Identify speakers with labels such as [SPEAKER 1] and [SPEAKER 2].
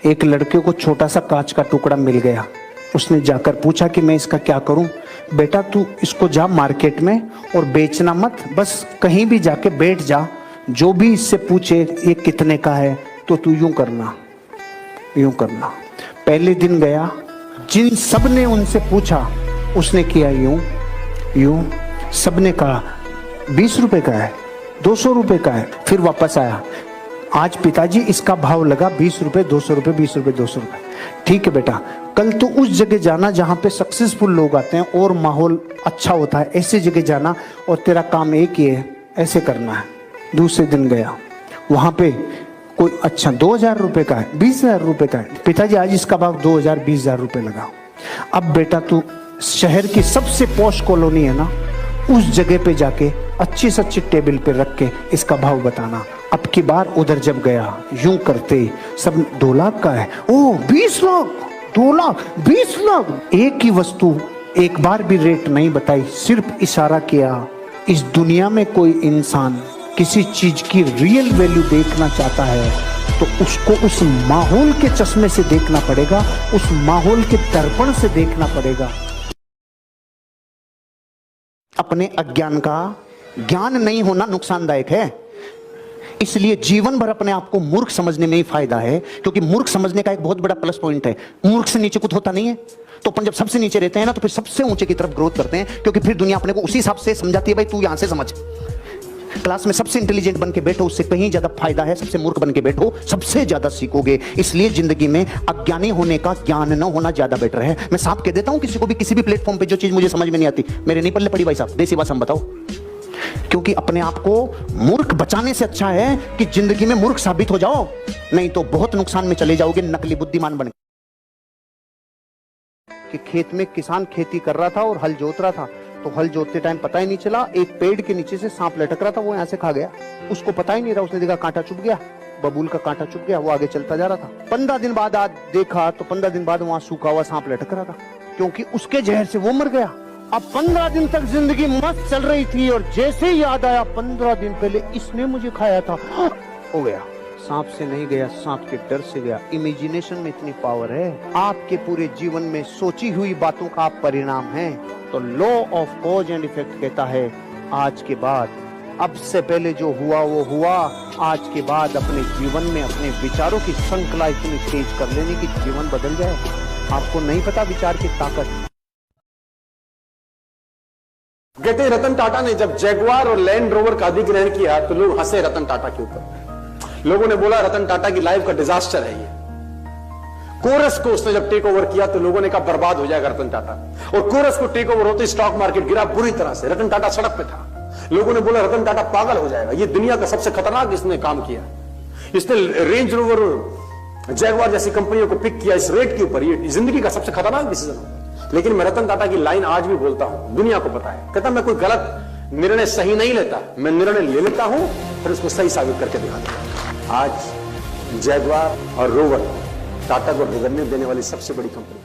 [SPEAKER 1] एक लड़के को छोटा सा कांच का टुकड़ा मिल गया। उसने जाकर पूछा कि मैं इसका क्या करूं। बेटा तू इसको जा मार्केट में और बेचना मत, बस कहीं भी जाके बैठ जा, जो भी इससे पूछे ये कितने का है तो तू यूं करना, यूं करना। पहले दिन गया, जिन सब ने उनसे पूछा उसने किया यूं यूं। सबने कहा 20 रुपए का है, 200 रुपए का है। फिर वापस आया, आज पिताजी इसका भाव लगा 20 रुपए, 200 रुपए, 20 रुपए, 200 रुपए। ठीक है बेटा, कल तो उस जगह जाना जहां पे सक्सेसफुल लोग आते हैं और माहौल अच्छा होता है, ऐसी जगह जाना और तेरा काम एक ही है, ऐसे करना है। दूसरे दिन गया, वहां पे कोई अच्छा 2000 रुपए का है, 20,000 रुपए का है। पिताजी आज इसका भाव 2000, 20,000 रुपए लगा। अब बेटा तू शहर की सबसे पॉश कॉलोनी है ना, उस जगह पे जाके अच्छी से अच्छी टेबल पे रख के इसका भाव बताना। अब की बार उधर जब गया, यूं करते सब 2 लाख का है, ओ 20 लाख, 2 लाख, 20 लाख। एक ही वस्तु एक बार भी रेट नहीं बताई, सिर्फ इशारा किया। इस दुनिया में कोई इंसान किसी चीज की रियल वैल्यू देखना चाहता है तो उसको उस माहौल के चश्मे से देखना पड़ेगा, उस माहौल के दर्पण से देखना पड़ेगा। अपने अज्ञान का ज्ञान नहीं होना नुकसानदायक है, इसलिए जीवन भर अपने आप को मूर्ख समझने में ही फायदा है। क्योंकि मूर्ख समझने का एक बहुत बड़ा प्लस पॉइंट है, मूर्ख से नीचे कुछ होता नहीं है। तो अपन जब सबसे नीचे रहते हैं ना, तो फिर सबसे ऊंचे की तरफ ग्रोथ करते हैं, क्योंकि फिर दुनिया अपने को उसी हिसाब से समझाती है, भाई तू यहां से समझ। क्लास में सबसे इंटेलिजेंट बन के बैठो, उससे कहीं ज्यादा फायदा है सबसे मूर्ख बन के बैठो, सबसे ज्यादा सीखोगे। इसलिए जिंदगी में अज्ञानी होने का ज्ञान न होना ज्यादा बेटर है। मैं साफ कह देता हूं, किसी को भी किसी भी प्लेटफॉर्म पे जो चीज मुझे समझ में नहीं आती, मेरे नहीं पल्ले पड़ी भाई साहब, देसी भाषा में बताओ। क्योंकि अपने आप को मूर्ख बचाने से अच्छा है कि जिंदगी में मूर्ख साबित हो जाओ, नहीं तो बहुत नुकसान में चले जाओगे नकली बुद्धिमान बन के। खेत में किसान खेती कर रहा था और हल जोत रहा था, तो हल जोतते टाइम पता ही नहीं चला एक पेड़ के नीचे से सांप लटक रहा था, वो यहां से खा गया, उसको पता ही नहीं रहा। उसने देखा कांटा चुभ गया, बबूल का कांटा चुभ गया, वो आगे चलता जा रहा था। 15 दिन बाद आज देखा तो 15 दिन बाद वहां सूखा हुआ सांप लटक रहा था, क्योंकि उसके जहर से वो मर गया। अब 15 दिन तक जिंदगी मस्त चल रही थी और जैसे ही याद आया 15 दिन पहले इसने मुझे खाया था, हो गया। सांप से नहीं गया, सांप के डर से गया। इमेजिनेशन में इतनी पावर है, आपके पूरे जीवन में सोची हुई बातों का आप परिणाम है। तो law of cause and effect कहता है, आज के बाद, अब से पहले जो हुआ वो हुआ, आज के बाद अपने जीवन में अपने विचारों की श्रृंखला इतनी तेज कर लेने की जीवन बदल जाए। आपको नहीं पता विचार की ताकत।
[SPEAKER 2] कहते हैं रतन टाटा ने जब जैगुआर और लैंड रोवर का अधिग्रहण किया तो लोग हंसे रतन टाटा के ऊपर। लोगों ने बोला रतन टाटा की लाइफ का डिजास्टर है ये। कोरस को उसने जब टेक ओवर किया तो लोगों ने कहा बर्बाद हो जाएगा रतन टाटा, और कोरस को टेक ओवर होते स्टॉक मार्केट गिरा बुरी तरह से। रतन टाटा सड़क पे था, लोगों ने बोला रतन टाटा पागल हो जाएगा, ये दुनिया का सबसे खतरनाक इसने काम किया। इसने रेंज रोवर जैगुआर जैसी कंपनियों को पिक किया इस रेट के ऊपर, ये जिंदगी का सबसे खतरनाक डिसीजन होता है। लेकिन मैं रतन टाटा की लाइन आज भी बोलता हूं, दुनिया को पता है। कहता मैं कोई गलत निर्णय सही नहीं लेता, मैं निर्णय ले लेता हूं फिर उसको सही साबित करके दिखाता हूं। आज जैगुआर और रोवर टाटा को बिगड़ने देने वाली सबसे बड़ी कंपनी